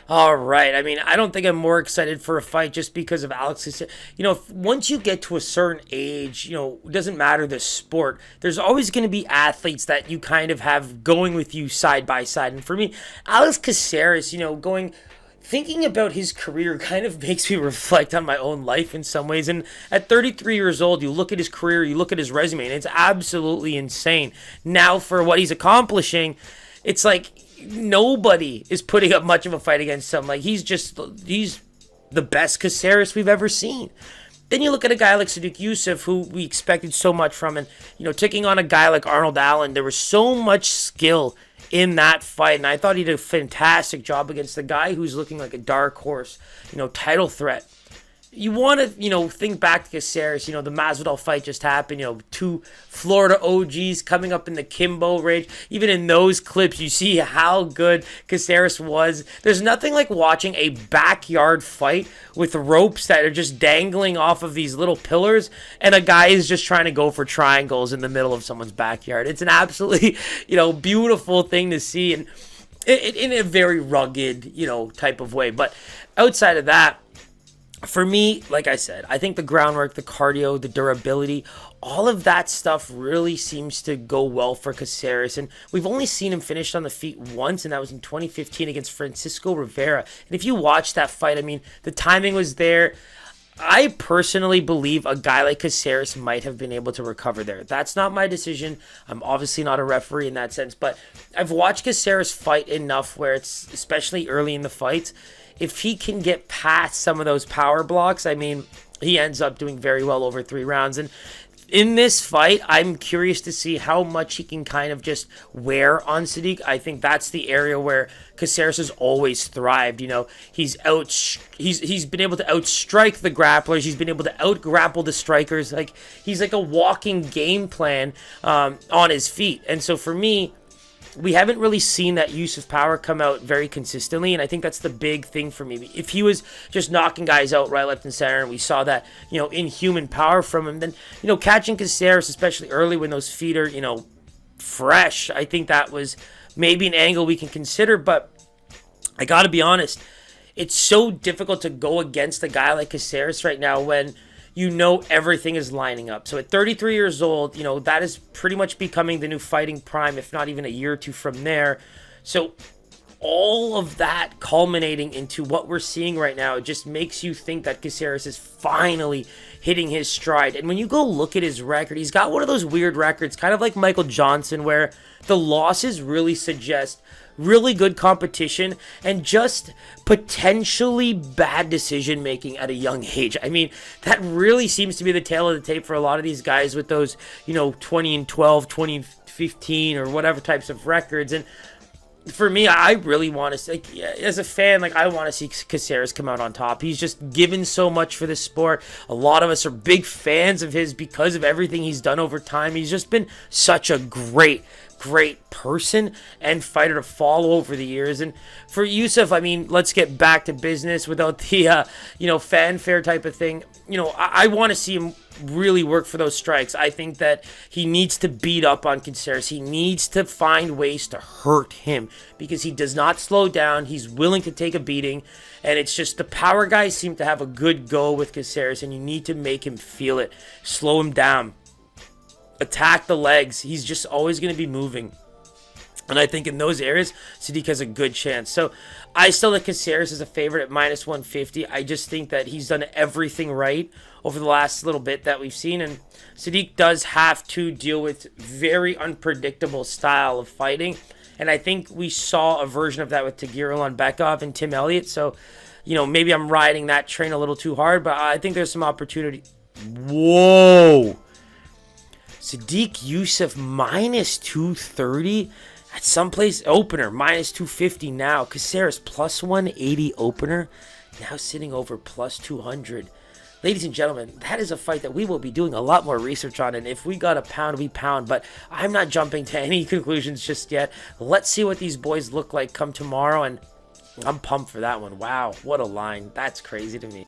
All right. I mean, I don't think I'm more excited for a fight just because of Alex. Once you get to a certain age, it doesn't matter the sport. There's always going to be athletes that you kind of have going with you side by side. And for me, Alex Caceres, thinking about his career kind of makes me reflect on my own life in some ways. And at 33 years old, you look at his career, you look at his resume, and it's absolutely insane. Now, for what he's accomplishing, it's like nobody is putting up much of a fight against him. Like he's the best Caceres we've ever seen. Then you look at a guy like Sodiq Yusuff, who we expected so much from, and taking on a guy like Arnold Allen, there was so much skill in that fight, and I thought he did a fantastic job against the guy who's looking like a dark horse, title threat. You want to, think back to Caceres, the Masvidal fight just happened, two Florida OGs coming up in the Kimbo range. Even in those clips, you see how good Caceres was. There's nothing like watching a backyard fight with ropes that are just dangling off of these little pillars, and a guy is just trying to go for triangles in the middle of someone's backyard. It's an absolutely, beautiful thing to see, and in a very rugged, type of way. But outside of that, for me, like I said, I think the groundwork, the cardio, the durability, all of that stuff really seems to go well for Caceres. And we've only seen him finish on the feet once, and that was in 2015 against Francisco Rivera. And if you watch that fight, I mean, the timing was there. I personally believe a guy like Caceres might have been able to recover there. That's not my decision. I'm obviously not a referee in that sense, but I've watched Caceres fight enough where it's, especially early in the fights, if he can get past some of those power blocks, I mean, he ends up doing very well over 3 rounds. And in this fight, I'm curious to see how much he can kind of just wear on Sodiq. I think that's the area where Caceres has always thrived. He's been able to outstrike the grapplers. He's been able to out-grapple the strikers. Like he's like a walking game plan on his feet. And so for me, we haven't really seen that use of power come out very consistently, and I think that's the big thing for me. If he was just knocking guys out right, left, and center, and we saw that, inhuman power from him, then, catching Caceres, especially early when those feet are, fresh, I think that was maybe an angle we can consider, but I gotta be honest, it's so difficult to go against a guy like Caceres right now when everything is lining up. So at 33 years old, that is pretty much becoming the new fighting prime, if not even a year or two from there. So all of that culminating into what we're seeing right now, it just makes you think that Caceres is finally hitting his stride. And when you go look at his record, he's got one of those weird records, kind of like Michael Johnson, where the losses really suggest really good competition and just potentially bad decision making at a young age. I mean, that really seems to be the tail of the tape for a lot of these guys with those, 20-12, 20-15 or whatever types of records. And for me, I really want to say, as a fan, I want to see Caceres come out on top. He's just given so much for this sport. A lot of us are big fans of his because of everything he's done over time. He's just been such a great person and fighter to follow over the years. And for Yusuff, I mean, let's get back to business without the, fanfare type of thing. I want to see him really work for those strikes. I think that he needs to beat up on Caceres. He needs to find ways to hurt him because he does not slow down. He's willing to take a beating. And it's just the power guys seem to have a good go with Caceres, and you need to make him feel it. Slow him down. Attack the legs. He's just always going to be moving. And I think in those areas, Sodiq has a good chance. So I still like Caceres as a favorite at minus 150. I just think that he's done everything right over the last little bit that we've seen. And Sodiq does have to deal with very unpredictable style of fighting. And I think we saw a version of that with Tagir Ulanbekov and Tim Elliott. So, maybe I'm riding that train a little too hard, but I think there's some opportunity. Whoa! Sodiq Yusuff minus 230 at someplace opener, minus 250 now. Caceres plus 180 opener, now sitting over plus 200. Ladies and gentlemen, that is a fight that we will be doing a lot more research on, and if we got a pound, we pound, but I'm not jumping to any conclusions just yet. Let's see what these boys look like come tomorrow, and I'm pumped for that one. Wow, what a line. That's crazy to me.